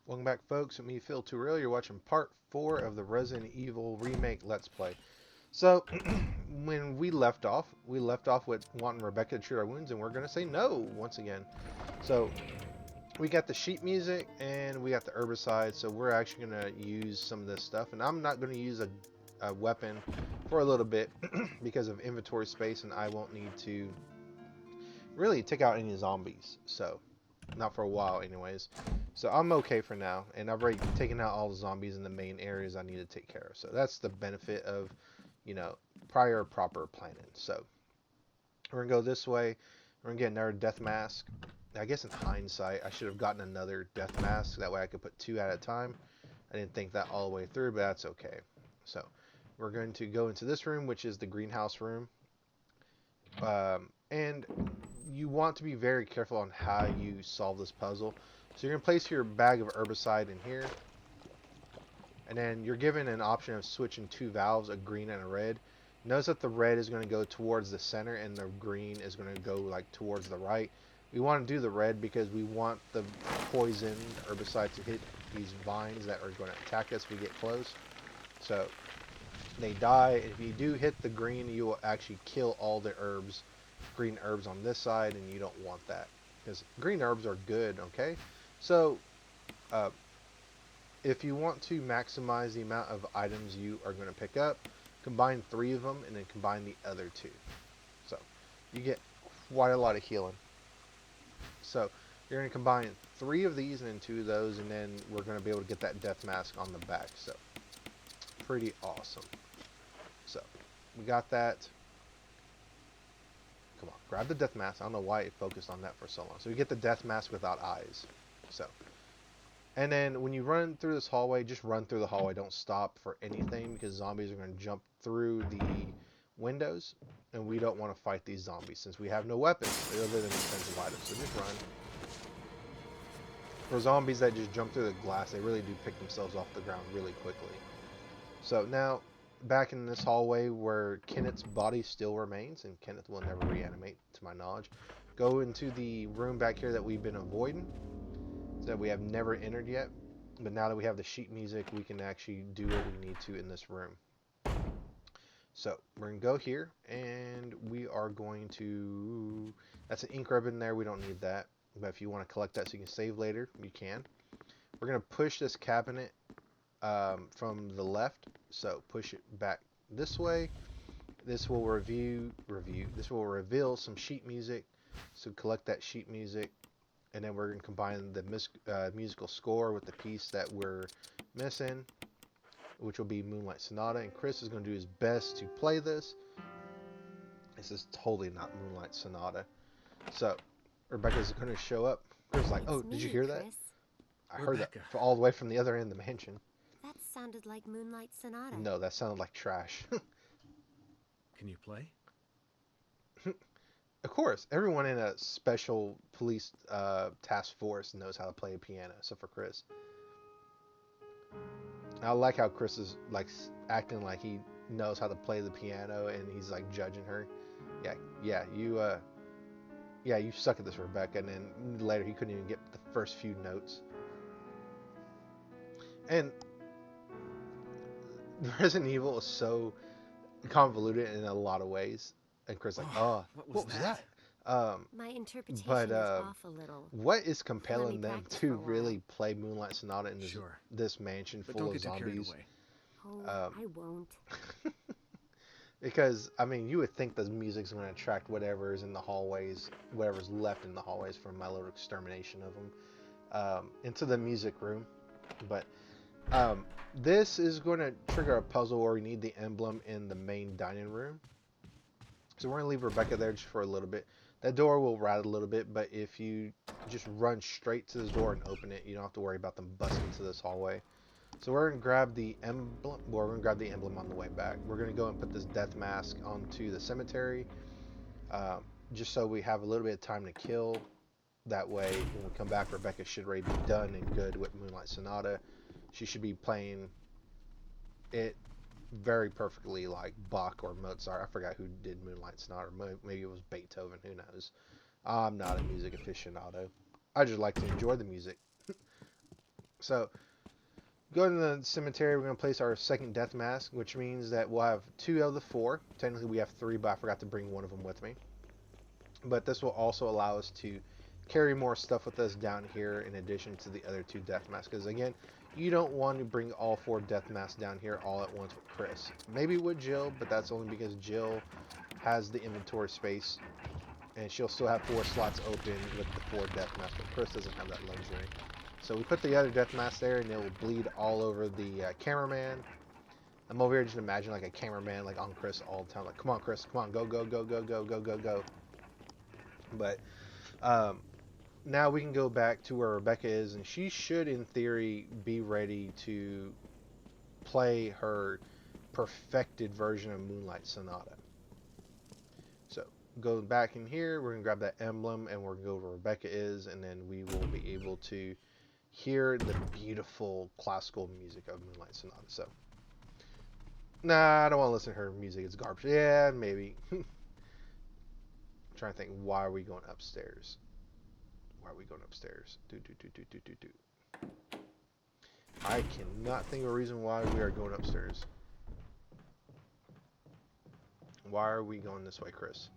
Welcome back, folks. With me, Phil Too Early. You're watching part 4 of the Resident Evil Remake Let's Play. So, when we left off with wanting Rebecca to treat our wounds, and we're going to say no once again. So, we got the sheet music, and we got the herbicide, so we're actually going to use some of this stuff. And I'm not going to use a weapon for a little bit because of inventory space, and I won't need to really take out any zombies. So, not for a while anyways. So I'm okay for now, and I've already taken out all the zombies in the main areas I need to take care of. So that's the benefit of, prior proper planning. So we're gonna go this way. We're gonna get another death mask. I guess in hindsight, I should have gotten another death mask. That way I could put 2 at a time. I didn't think that all the way through, but that's okay. So we're going to go into this room, which is the greenhouse room. And you want to be very careful on how you solve this puzzle. So you're going to place your bag of herbicide in here. And then you're given an option of switching 2 valves, a green and a red. Notice that the red is going to go towards the center and the green is going to go like towards the right. We want to do the red because we want the poison herbicide to hit these vines that are going to attack us if we get close. So they die. If you do hit the green, you will actually kill all the green herbs on this side, and you don't want that because green herbs are good. Okay, so if you want to maximize the amount of items you are going to pick up, combine 3 of them and then combine the other 2, so you get quite a lot of healing. So you're going to combine 3 of these and then 2 of those, and then we're going to be able to get that death mask on the back. So pretty awesome. So we got that. Come on, grab the death mask. I don't know why it focused on that for so long. So we get the death mask without eyes. So, and then when you run through this hallway, just run through the hallway. Don't stop for anything because zombies are going to jump through the windows, and we don't want to fight these zombies since we have no weapons other than defensive items. So just run. For zombies that just jump through the glass, they really do pick themselves off the ground really quickly. So now, back in this hallway where Kenneth's body still remains, and Kenneth will never reanimate, to my knowledge. Go into the room back here that we've been avoiding, that we have never entered yet. But now that we have the sheet music, we can actually do what we need to in this room. So we're going to go here, and we are going to... That's an ink ribbon there. We don't need that. But if you want to collect that so you can save later, you can. We're going to push this cabinet from the left, so push it back this way. This will this will reveal some sheet music, so collect that sheet music, and then we're going to combine the musical score with the piece that we're missing, which will be Moonlight Sonata. And Chris is going to do his best to play this. This is totally not Moonlight Sonata. So Rebecca's going to show up. Chris is like, "Oh, did you hear that? I heard that all the way from the other end of the mansion." That sounded like Moonlight Sonata. No, that sounded like trash. Can you play? Of course, everyone in a special police task force knows how to play a piano, except for Chris. I like how Chris is like acting like he knows how to play the piano, and he's like judging her. You suck at this, Rebecca. And then later he couldn't even get the first few notes. And Resident Evil is so convoluted in a lot of ways. And Chris like, "Oh, what was that?" My interpretation But is off a little. what is compelling them practice to for a while. really play Moonlight Sonata in Sure. this mansion But full don't of get too carried zombies? away. Oh, I won't. Because, I mean, you would think the music's going to attract whatever's in the hallways, whatever's left in the hallways from my little extermination of them, into the music room. But this is going to trigger a puzzle where we need the emblem in the main dining room. So we're going to leave Rebecca there just for a little bit. That door will rattle a little bit, but if you just run straight to this door and open it, you don't have to worry about them busting into this hallway. So we're going to grab the emblem. Well, we're going to grab the emblem on the way back. We're going to go and put this death mask onto the cemetery, just so we have a little bit of time to kill. That way, when we come back, Rebecca should already be done and good with Moonlight Sonata. She should be playing it very perfectly like Bach or Mozart. I forgot who did Moonlight Sonata. Maybe it was Beethoven. Who knows? I'm not a music aficionado. I just like to enjoy the music. So, going to the cemetery, we're going to place our second death mask, which means that we'll have 2 out of the 4. Technically, we have 3, but I forgot to bring one of them with me. But this will also allow us to carry more stuff with us down here in addition to the other 2 death masks. Because again, you don't want to bring all 4 death masks down here all at once with Chris. Maybe with Jill, but that's only because Jill has the inventory space and she'll still have 4 slots open with the 4 death masks, but Chris doesn't have that luxury. So we put the other death mask there and it will bleed all over the cameraman. I'm over here just imagine like a cameraman like on Chris all the time, like come on Chris, come on, go, go, go, go, go, go, go, go. But now we can go back to where Rebecca is, and she should, in theory, be ready to play her perfected version of Moonlight Sonata. So, go back in here, we're going to grab that emblem, and we're going to go where Rebecca is, and then we will be able to hear the beautiful classical music of Moonlight Sonata. So, nah, I don't want to listen to her music, it's garbage. Yeah, maybe. Trying to think, why are we going upstairs? Why are we going upstairs? I cannot think of a reason why we are going upstairs. Why are we going this way, Chris?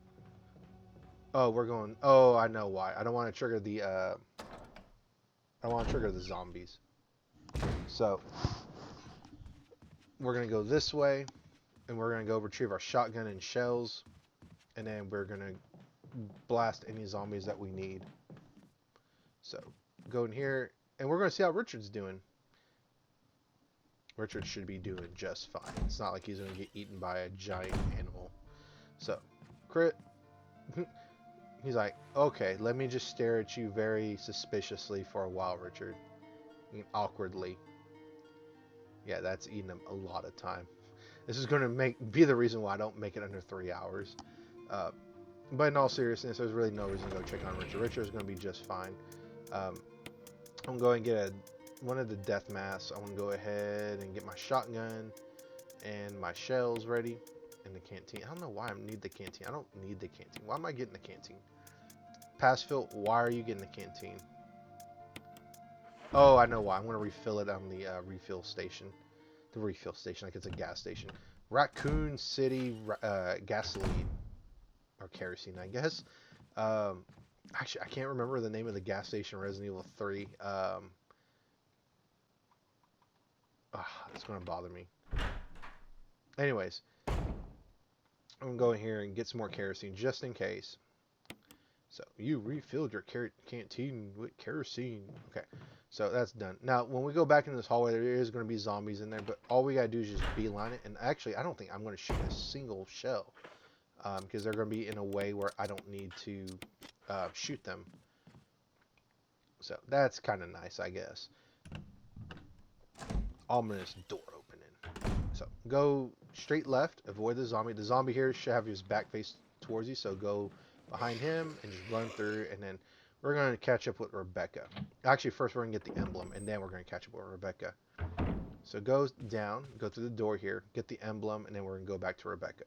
Oh, we're going... Oh, I know why. I don't want to trigger the, I don't want to trigger the zombies. So, we're going to go this way, and we're going to go retrieve our shotgun and shells, and then we're going to blast any zombies that we need. So, go in here, and we're going to see how Richard's doing. Richard should be doing just fine. It's not like he's going to get eaten by a giant animal. So, crit. He's like, okay, let me just stare at you very suspiciously for a while, Richard. Awkwardly. Yeah, that's eating him a lot of time. This is going to be the reason why I don't make it under 3 hours. But in all seriousness, there's really no reason to go check on Richard. Richard's going to be just fine. I'm going to go and get one of the death masks. I want to go ahead and get my shotgun and my shells ready in the canteen. I don't know why I need the canteen. I don't need the canteen. Why am I getting the canteen? Passfield, why are you getting the canteen? Oh, I know why. I'm going to refill it on the refill station. The refill station, like it's a gas station. Raccoon City gasoline. Or kerosene, I guess. Actually, I can't remember the name of the gas station in Resident Evil 3. It's going to bother me. Anyways, I'm going to go in here and get some more kerosene just in case. So, you refilled your canteen with kerosene. Okay, so that's done. Now, when we go back into this hallway, there is going to be zombies in there, but all we got to do is just beeline it. And actually, I don't think I'm going to shoot a single shell. Because they're going to be in a way where I don't need to shoot them. So that's kind of nice, I guess. Ominous door opening. So go straight left, avoid the zombie. The zombie here should have his back face towards you, so go behind him and just run through, and then we're going to catch up with Rebecca. Actually, first we're going to get the emblem, and then we're going to catch up with Rebecca. So go down, go through the door here, get the emblem, and then we're going to go back to Rebecca.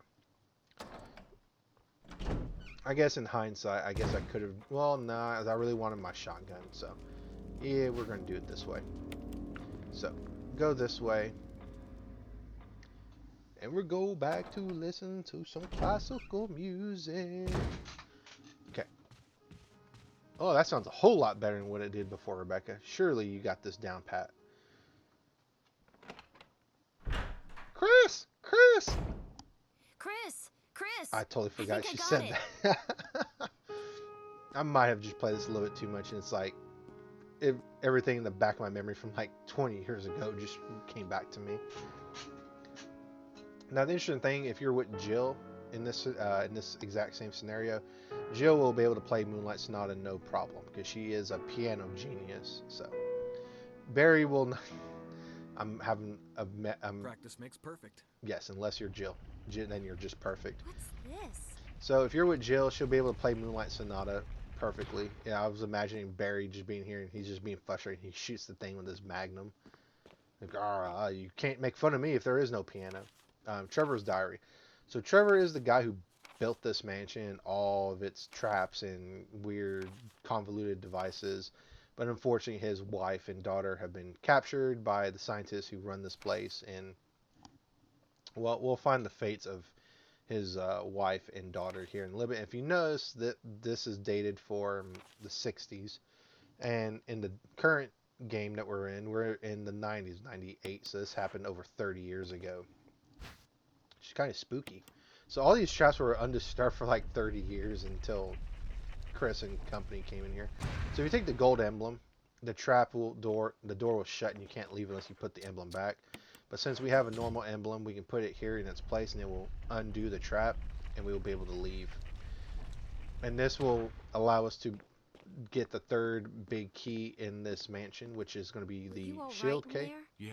I guess in hindsight, I guess I could have... Well, nah, I really wanted my shotgun, so... Yeah, we're going to do it this way. So, go this way. And we'll go back to listen to some classical music. Okay. Oh, that sounds a whole lot better than what it did before, Rebecca. Surely you got this down pat. Chris! Chris! Chris! Chris! I totally forgot think she I said got that. I might have just played this a little bit too much, and it's like everything in the back of my memory from like 20 years ago just came back to me. Now, the interesting thing, if you're with Jill in this exact same scenario, Jill will be able to play Moonlight Sonata no problem because she is a piano genius. So Barry will not. Practice makes perfect. Yes, unless you're Jill. Then you're just perfect. What's this? So if you're with Jill, she'll be able to play Moonlight Sonata perfectly. Yeah, I was imagining Barry just being here and he's just being frustrated. He shoots the thing with his magnum. Like, you can't make fun of me if there is no piano. Trevor's diary. So Trevor is the guy who built this mansion, all of its traps and weird convoluted devices. But unfortunately, his wife and daughter have been captured by the scientists who run this place, and well, we'll find the fates of his wife and daughter here in a little bit. If you notice that this is dated for the 60s, and in the current game that we're in the 90s, 98, so this happened over 30 years ago. It's kind of spooky. So all these traps were undisturbed for like 30 years until Chris and company came in here. So if you take the gold emblem, the the door will shut and you can't leave unless you put the emblem back. But since we have a normal emblem, we can put it here in its place and it will undo the trap and we will be able to leave. And this will allow us to get the third big key in this mansion, which is going to be Were the you all shield right in key. there?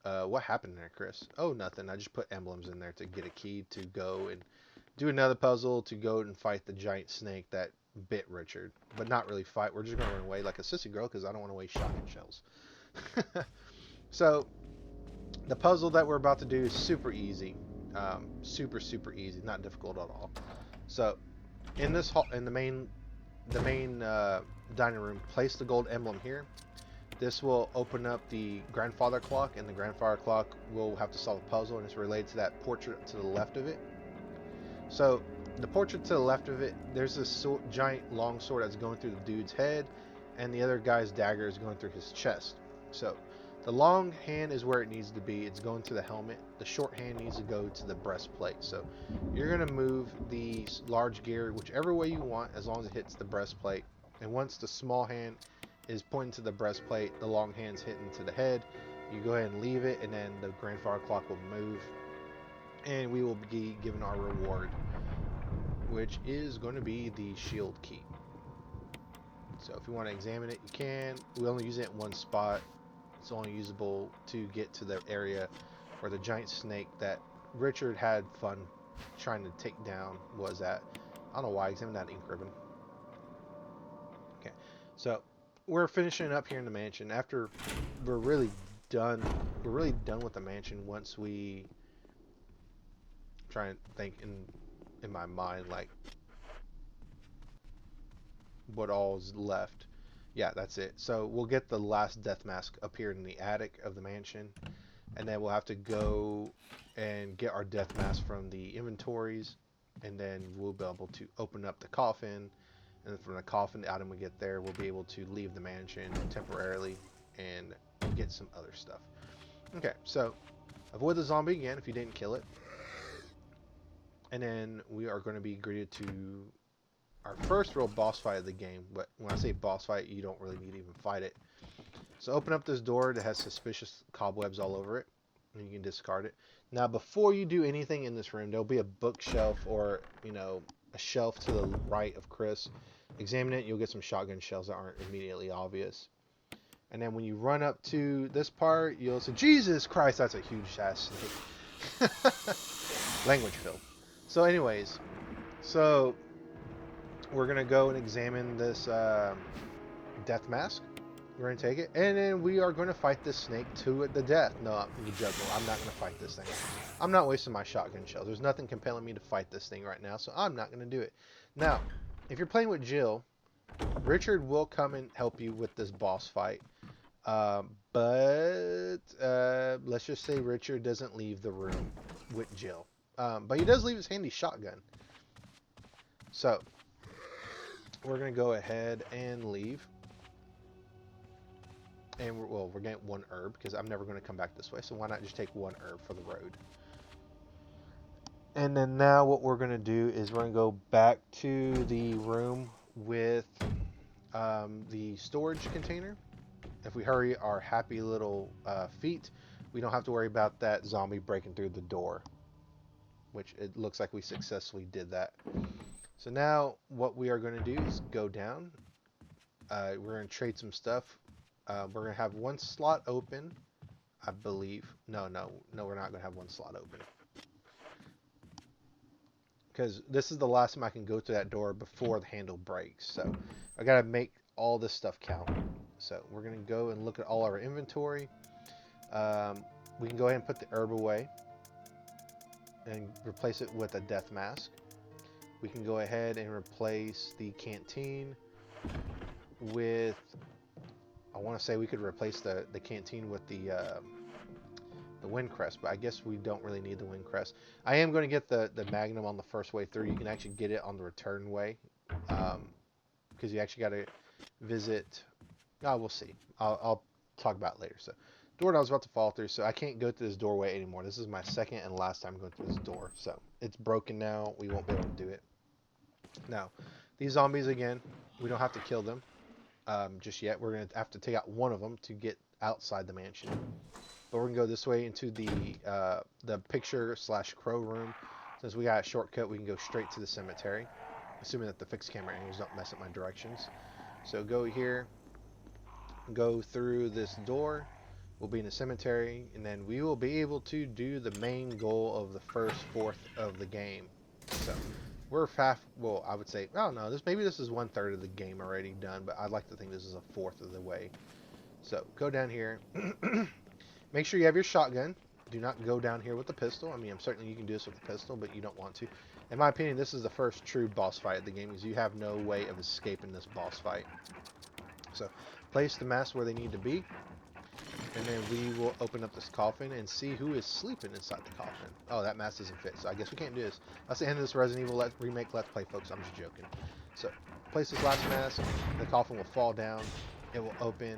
Yeah. What happened there, Chris? Oh, nothing. I just put emblems in there to get a key to go and do another puzzle to go and fight the giant snake that bit Richard. But not really fight. We're just going to run away like a sissy girl because I don't want to waste shotgun shells. So, the puzzle that we're about to do is super easy. Super easy. Not difficult at all. So, in this hall, in the main dining room, place the gold emblem here. This will open up the grandfather clock, and the grandfather clock will have to solve a puzzle, and it's related to that portrait to the left of it. So the portrait to the left of it, there's this giant long sword that's going through the dude's head, and the other guy's dagger is going through his chest. So the long hand is where it needs to be. It's going to the helmet. The short hand needs to go to the breastplate. So you're going to move the large gear whichever way you want, as long as it hits the breastplate. And once the small hand is pointing to the breastplate, the long hand's hitting to the head. You go ahead and leave it, and then the grandfather clock will move, and we will be given our reward, which is going to be the shield key. So if you want to examine it, you can. We only use it in one spot. It's only usable to get to the area where the giant snake that Richard had fun trying to take down was at. I don't know why I examined that ink ribbon. Okay, so we're finishing up here in the mansion. After we're really done with the mansion once we try and think in my mind like what all's left. Yeah, that's it. So we'll get the last death mask up here in the attic of the mansion, and then we'll have to go and get our death mask from the inventories, and then we'll be able to open up the coffin, and from the coffin, the item we get there, we'll be able to leave the mansion temporarily and get some other stuff. Okay, so avoid the zombie again if you didn't kill it, and then we are going to be greeted to our first real boss fight of the game. But when I say boss fight, you don't really need to even fight it. So open up this door that has suspicious cobwebs all over it, and you can discard it. Now before you do anything in this room, there'll be a bookshelf or, you know, a shelf to the right of Chris. Examine it, you'll get some shotgun shells that aren't immediately obvious. And then when you run up to this part, you'll say, Jesus Christ, that's a huge ass snake. Language fill. So anyways, so we're going to go and examine this death mask. We're going to take it, and then we are going to fight this snake to the death. No, I'm joking. I'm not going to fight this thing. I'm not wasting my shotgun shells. There's nothing compelling me to fight this thing right now, so I'm not going to do it. Now, if you're playing with Jill, Richard will come and help you with this boss fight. But let's just say Richard doesn't leave the room with Jill. But he does leave his handy shotgun. So, we're going to go ahead and leave. And we're getting one herb because I'm never going to come back this way. So why not just take one herb for the road? And then now what we're going to do is we're going to go back to the room with the storage container. If we hurry our happy little feet, we don't have to worry about that zombie breaking through the door, which it looks like we successfully did that. So now what we are going to do is go down. We're going to trade some stuff. We're going to have one slot open, I believe. No, we're not going to have one slot open. Because this is the last time I can go to that door before the handle breaks. So I got to make all this stuff count. So we're going to go and look at all our inventory. We can go ahead and put the herb away and replace it with a death mask. We can go ahead and replace the canteen with, I want to say we could replace the canteen with the wind crest, but I guess we don't really need the wind crest. I am going to get the magnum on the first way through. You can actually get it on the return way, because you actually got to visit. Oh, we'll see. I'll talk about it later. So, door I was about to fall through, so I can't go through this doorway anymore. This is my second and last time going through this door, so it's broken now. We won't be able to do it. Now, these zombies again, we don't have to kill them just yet. We're gonna have to take out one of them to get outside the mansion. But we're gonna go this way into the picture slash crow room. Since we got a shortcut, we can go straight to the cemetery, assuming that the fixed camera angles don't mess up my directions. So go here, go through this door. We'll be in the cemetery, and then we will be able to do the main goal of the first fourth of the game. So we're half. Well, I would say, I don't know. Maybe this is 1/3 of the game already done, but I'd like to think this is a fourth of the way. So go down here. Make sure you have your shotgun. Do not go down here with the pistol. I mean, certainly you can do this with the pistol, but you don't want to. In my opinion, this is the first true boss fight of the game, because you have no way of escaping this boss fight. So place the masks where they need to be, and then we will open up this coffin and see who is sleeping inside the coffin. Oh, that mask doesn't fit, so I guess we can't do this. That's the end of this Resident Evil Remake Let's Play, folks. I'm just joking. So place this last mask. The coffin will fall down. It will open.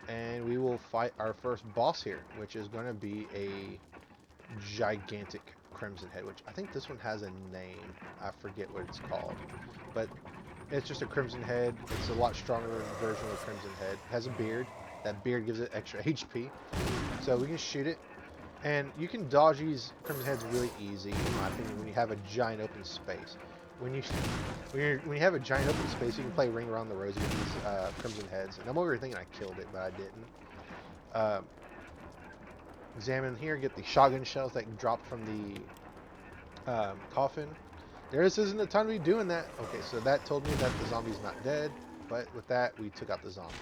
And we will fight our first boss here, which is going to be a gigantic Crimson Head, which I think this one has a name. I forget what it's called. But it's just a Crimson Head. It's a lot stronger version of Crimson Head. It has a beard. That beard gives it extra HP. So we can shoot it. And you can dodge these Crimson Heads really easy, in my opinion, when you have a giant open space. When you have a giant open space, you can play Ring Around the Rosie with these Crimson Heads. And I'm over here thinking I killed it, but I didn't. Examine here, get the shotgun shells that dropped from the coffin. This isn't the time to be doing that. Okay, so that told me that the zombie's not dead, but with that, we took out the zombie.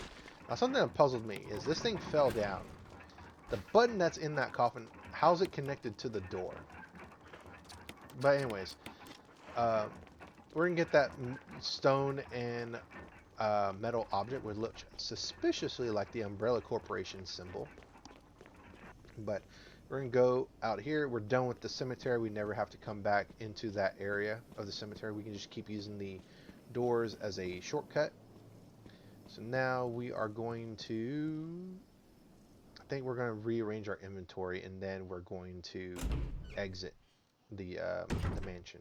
Now, something that puzzled me is this thing fell down. The button that's in that coffin, how's it connected to the door? But anyways, we're going to get that stone and metal object, which looks suspiciously like the Umbrella Corporation symbol. But we're going to go out here. We're done with the cemetery. We never have to come back into that area of the cemetery. We can just keep using the doors as a shortcut. So now we are going to... I think we're going to rearrange our inventory, and then we're going to exit the mansion.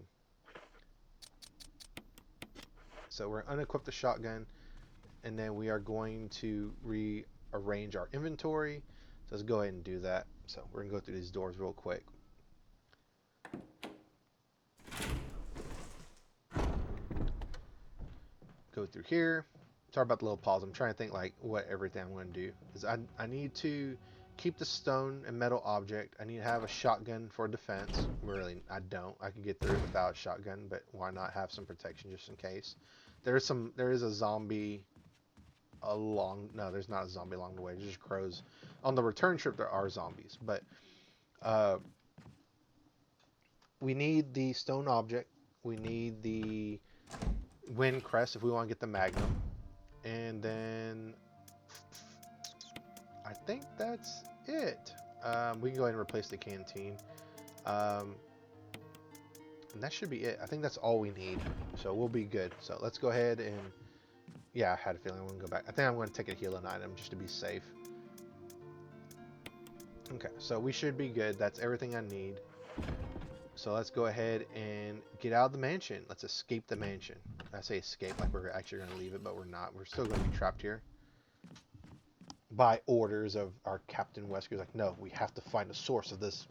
So we're going to unequip the shotgun, and then we are going to rearrange our inventory. So let's go ahead and do that. So we're going to go through these doors real quick. Go through here. Sorry about the little pause. I'm trying to think like what everything I'm going to do. Is I need to keep the stone and metal object. I need to have a shotgun for defense. Really, I don't. I can get through it without a shotgun, but why not have some protection just in case? There is a zombie no, there's not a zombie along the way. There's just crows. On the return trip, there are zombies, but we need the stone object. We need the wind crest if we want to get the magnum. And then I think that's it. We can go ahead and replace the canteen. And that should be it. I think that's all we need. So we'll be good. So let's go ahead and... Yeah, I had a feeling I wouldn't go back. I think I'm going to take a healing item just to be safe. Okay, so we should be good. That's everything I need. So let's go ahead and get out of the mansion. Let's escape the mansion. I say escape like we're actually going to leave it, but we're not. We're still going to be trapped here. By orders of our Captain Wesker. Like, no, we have to find the source of this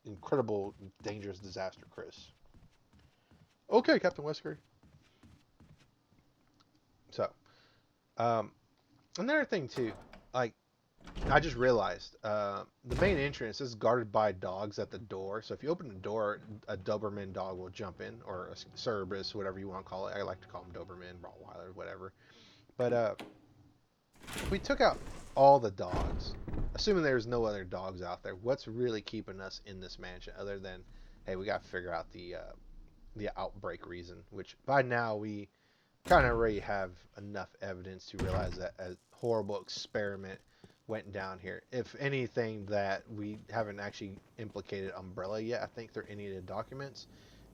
incredible, dangerous disaster, Chris. Okay, Captain Wesker. So, another thing too, like, I just realized, the main entrance is guarded by dogs at the door. So if you open the door, a Doberman dog will jump in, or a Cerberus, whatever you want to call it. I like to call them Doberman, Rottweiler, whatever. But if we took out all the dogs, assuming there's no other dogs out there, what's really keeping us in this mansion other than, hey, we got to figure out the outbreak reason, which by now we kind of already have enough evidence to realize that a horrible experiment went down here. If anything, that we haven't actually implicated Umbrella yet, I think, through any of the documents.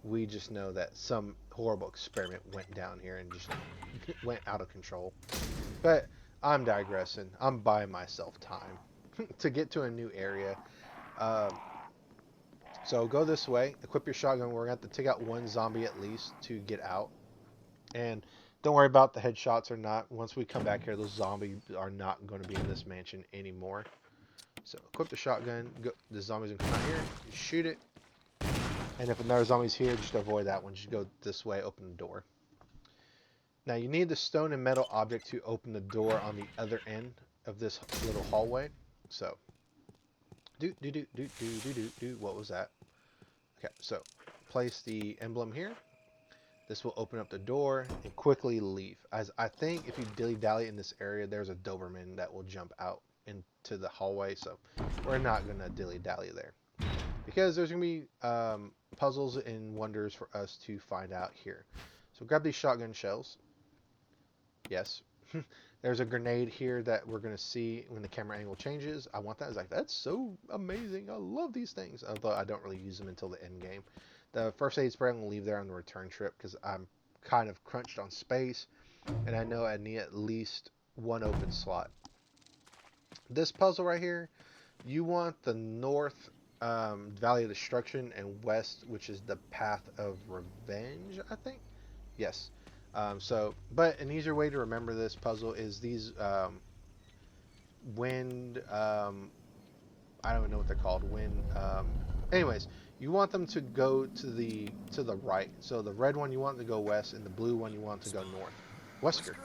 We just know that some horrible experiment went down here and just went out of control. But I'm digressing. I'm buying myself time to get to a new area. Um, so go this way, equip your shotgun. We're going to have to take out one zombie at least to get out. And don't worry about the headshots or not. Once we come back here, those zombies are not going to be in this mansion anymore. So equip the shotgun. Go, the zombies can come out here. Shoot it. And if another zombie's here, just avoid that one. Just go this way, open the door. Now you need the stone and metal object to open the door on the other end of this little hallway. So, what was that? Okay, so place the emblem here. This will open up the door and quickly leave. As I think if you dilly-dally in this area, there's a Doberman that will jump out into the hallway. So we're not going to dilly-dally there. Because there's going to be puzzles and wonders for us to find out here. So grab these shotgun shells. Yes. There's a grenade here that we're going to see when the camera angle changes. I want that. It's like, that's so amazing. I love these things. Although I don't really use them until the end game. The first aid spray I'm going to leave there on the return trip because I'm kind of crunched on space. And I know I need at least one open slot. This puzzle right here, you want the north Valley of Destruction and west, which is the Path of Revenge, I think. Yes. But an easier way to remember this puzzle is these wind, I don't even know what they're called. Wind. Anyways, you want them to go to the right. So the red one you want to go west, and the blue one you want to go north. Wesker.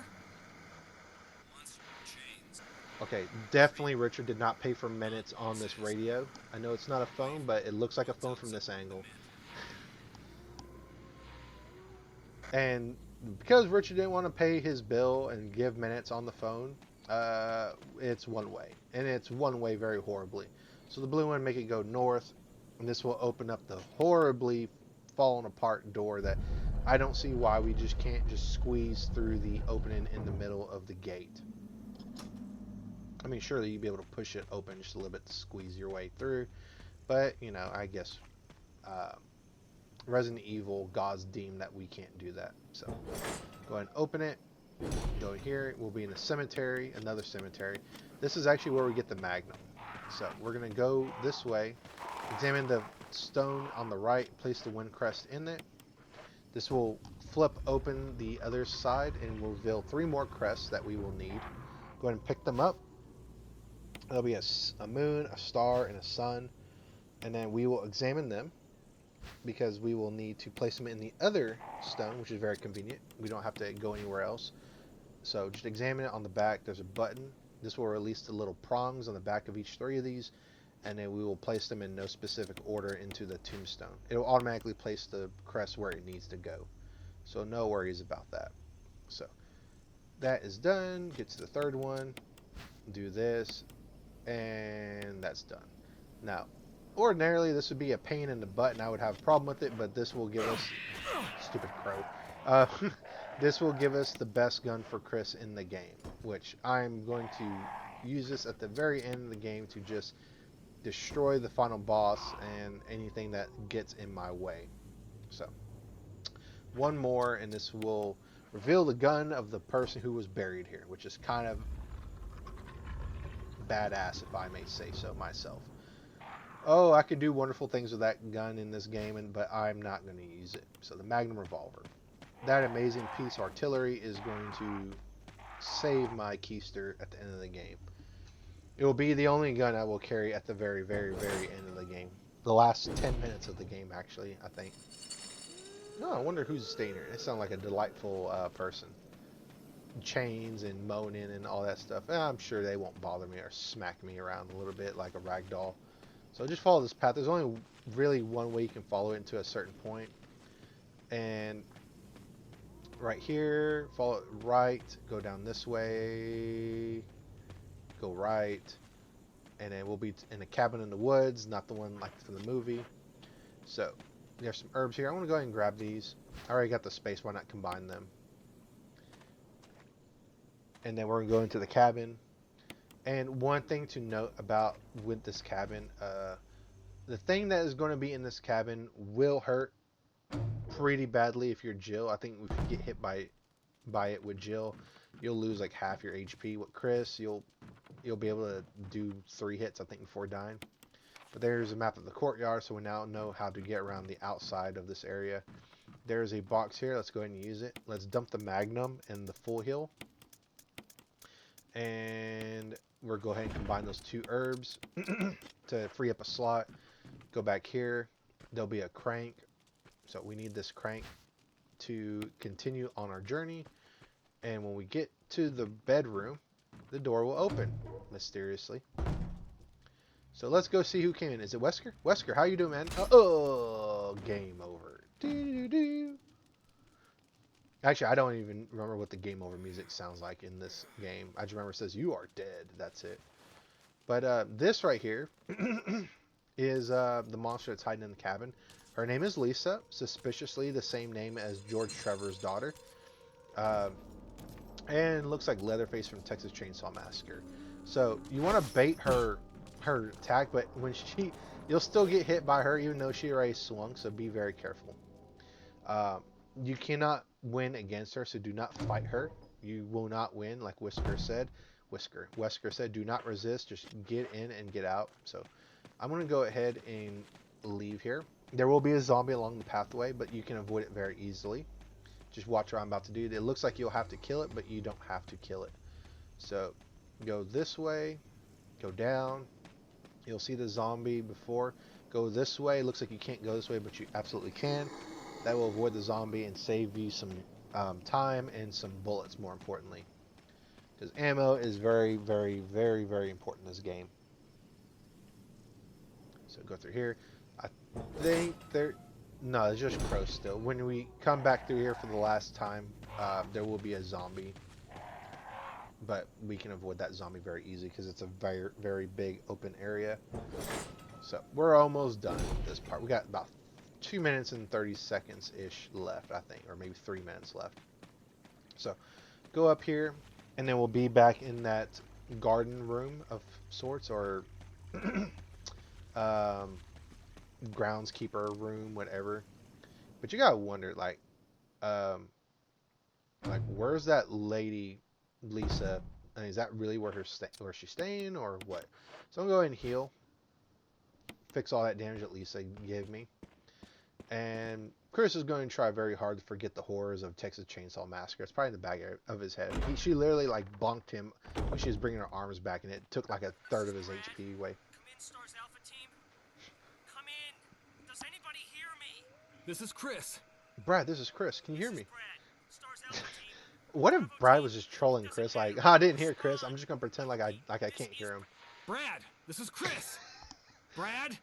Okay, definitely Richard did not pay for minutes on this radio. I know it's not a phone, but it looks like a phone from this angle. And because Richard didn't want to pay his bill and give minutes on the phone, it's one way. And it's one way very horribly. So the blue one, make it go north. And this will open up the horribly fallen apart door that I don't see why we just can't just squeeze through the opening in the middle of the gate. I mean, surely you'd be able to push it open just a little bit to squeeze your way through. But, you know, I guess Resident Evil gods deem that we can't do that. So go ahead and open it. Go here. We'll be in a cemetery, another cemetery. This is actually where we get the Magnum. So we're going to go this way. Examine the stone on the right. Place the wind crest in it. This will flip open the other side and will reveal 3 more crests that we will need. Go ahead and pick them up. There'll be a moon, a star, and a sun. And then we will examine them because we will need to place them in the other stone, which is very convenient. We don't have to go anywhere else. So just examine it on the back. There's a button. This will release the little prongs on the back of each 3 of these. And then we will place them in no specific order into the tombstone. It will automatically place the crest where it needs to go. So no worries about that. So that is done. Get to the 3rd one. Do this. And that's done. Now, ordinarily this would be a pain in the butt and I would have a problem with it, but this will give us stupid crow. This will give us the best gun for Chris in the game, which I'm going to use this at the very end of the game to just destroy the final boss and anything that gets in my way. So one more and this will reveal the gun of the person who was buried here, which is kind of badass, if I may say so myself. Oh, I could do wonderful things with that gun in this game, but I'm not going to use it. So the Magnum revolver. That amazing piece of artillery is going to save my keister at the end of the game. It will be the only gun I will carry at the very, very, very end of the game. The last 10 minutes of the game, actually, I think. Oh, I wonder who's staying here. They sound like a delightful person. Chains and moaning and all that stuff. I'm sure they won't bother me or smack me around a little bit like a rag doll. So just follow this path. There's only really one way you can follow it into a certain point. And right here, follow it right, go down this way, go right, and then we'll be in a cabin in the woods, not the one like from the movie. So there's some herbs here. I want to go ahead and grab these. I already got the space, why not combine them? and then we're gonna go into the cabin. And one thing to note about with this cabin, the thing that is going to be in this cabin will hurt pretty badly if you're Jill. I think if you get hit by it with Jill, you'll lose like half your HP. With Chris, you'll be able to do 3 hits, I think, before dying. But there's a map of the courtyard, so we now know how to get around the outside of this area. There's a box here. Let's go ahead and use it. Let's dump the Magnum and the full heal. And we'll go ahead and combine those 2 herbs to free up a slot. Go back here. There'll be a crank. So we need this crank to continue on our journey. And when we get to the bedroom, the door will open mysteriously. So let's go see who came in. Is it Wesker? Wesker, how you doing, man? Oh, game over. Doo-doo-doo. Actually, I don't even remember what the game over music sounds like in this game. I just remember it says, "You are dead." That's it. But this right here is the monster that's hiding in the cabin. Her name is Lisa, suspiciously the same name as George Trevor's daughter. And looks like Leatherface from Texas Chainsaw Massacre. So you want to bait her attack, but when you'll still get hit by her even though she already swung, so be very careful. You cannot win against her, so do not fight her. You will not win, like Wesker said, do not resist, just get in and get out. So I'm going to go ahead and leave here. There will be a zombie along the pathway, but you can avoid it very easily. Just watch what I'm about to do. It looks like you'll have to kill it, but you don't have to kill it. So go this way, go down. You'll see the zombie before. Go this way. Looks like you can't go this way, but you absolutely can. That will avoid the zombie and save you some time and some bullets, more importantly. Because ammo is very, very, very, very important in this game. So go through here. I think there... No, it's just crows still. When we come back through here for the last time, there will be a zombie. But we can avoid that zombie very easy because it's a very, very big open area. So we're almost done with this part. We got about 2 minutes and 30 seconds-ish left, I think. Or maybe 3 minutes left. So go up here, and then we'll be back in that garden room of sorts, or groundskeeper room, whatever. But you gotta wonder, like where's that lady Lisa? And is that really where where she's staying, or what? So I'm gonna go ahead and heal, fix all that damage that Lisa gave me, and Chris is going to try very hard to forget the horrors of Texas Chainsaw Massacre. It's probably in the back of his head. She literally like bonked him when she was bringing her arms back, and it took like a third of his HP away. Come in, Stars Alpha Team. Come in. Does anybody hear me? This is Chris. Brad, this is Chris. Can you hear me? Brad. Stars Alpha Team. What if Brad was just trolling Chris? Like, I didn't hear Chris. I'm just gonna pretend like I can't hear him. Brad, this is Chris. Brad.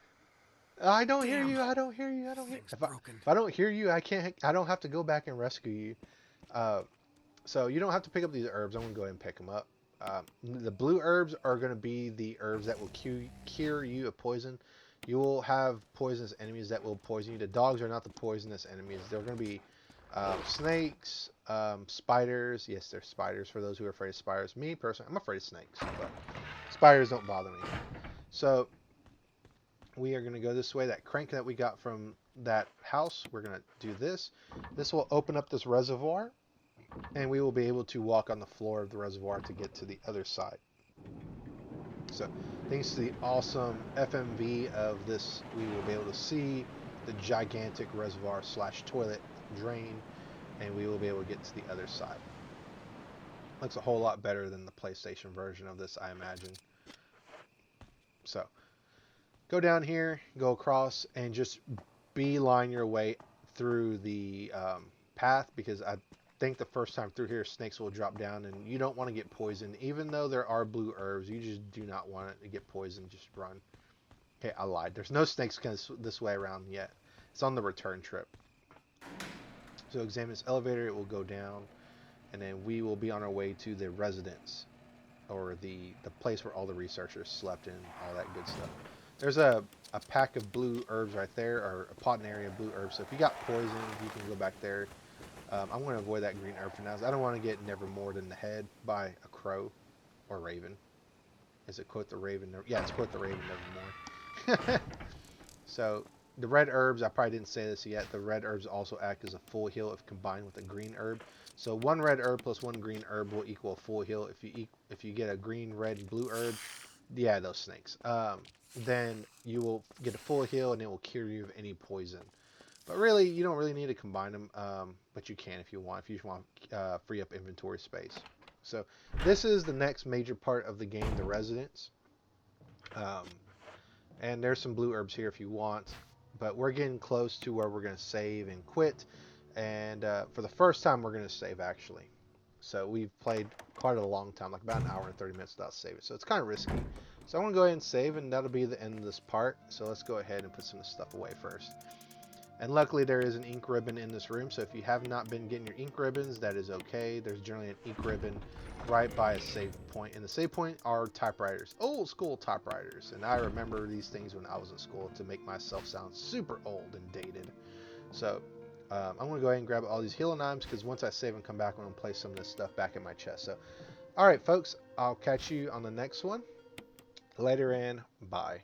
I don't hear you. I don't hear you. I don't hear. If I don't hear you, I can't. I don't have to go back and rescue you. So you don't have to pick up these herbs. I'm gonna go ahead and pick them up. The blue herbs are gonna be the herbs that will cure you of poison. You will have poisonous enemies that will poison you. The dogs are not the poisonous enemies. They're gonna be snakes, spiders. Yes, they're spiders for those who are afraid of spiders. Me personally, I'm afraid of snakes, but spiders don't bother me. So we are going to go this way. That crank that we got from that house, we're going to do this. This will open up this reservoir, and we will be able to walk on the floor of the reservoir to get to the other side. So thanks to the awesome FMV of this, we will be able to see the gigantic reservoir / toilet drain, and we will be able to get to the other side. Looks a whole lot better than the PlayStation version of this, I imagine. So go down here, go across, and just beeline your way through the path, because I think the first time through here, snakes will drop down, and you don't want to get poisoned. Even though there are blue herbs, you just do not want it to get poisoned. Just run. Okay, I lied. There's no snakes this way around yet. It's on the return trip. So examine this elevator. It will go down, and then we will be on our way to the residence, or the place where all the researchers slept and all that good stuff. There's a pack of blue herbs right there, or a pot and area of blue herbs. So if you got poison, you can go back there I'm going to avoid that green herb for now. I don't want to get nevermore than the head by a crow or raven. Is it quote the raven? Yeah, it's quote the raven nevermore. So the red herbs, I probably didn't say this yet. The red herbs also act as a full heal if combined with a green herb. So one red herb plus one green herb will equal a full heal. If you get a green, red, and blue herb, yeah, those snakes. Then you will get a full heal and it will cure you of any poison. But really, you don't really need to combine them, but you can if you want. If you just want free up inventory space. So this is the next major part of the game, the residence. Um, and there's some blue herbs here if you want. But we're getting close to where we're going to save and quit. And for the first time, we're going to save actually. So we've played quite a long time, like about an hour and 30 minutes without saving. So it's kind of risky. So I'm going to go ahead and save, and that'll be the end of this part. So let's go ahead and put some of this stuff away first. And luckily there is an ink ribbon in this room, so if you have not been getting your ink ribbons, that is okay. There's generally an ink ribbon right by a save point, and the save point are typewriters, old school typewriters. And I remember these things when I was in school to make myself sound super old and dated. So I'm going to go ahead and grab all these healing items, because once I save and come back, I'm going to place some of this stuff back in my chest. So, alright folks, I'll catch you on the next one. Later and bye.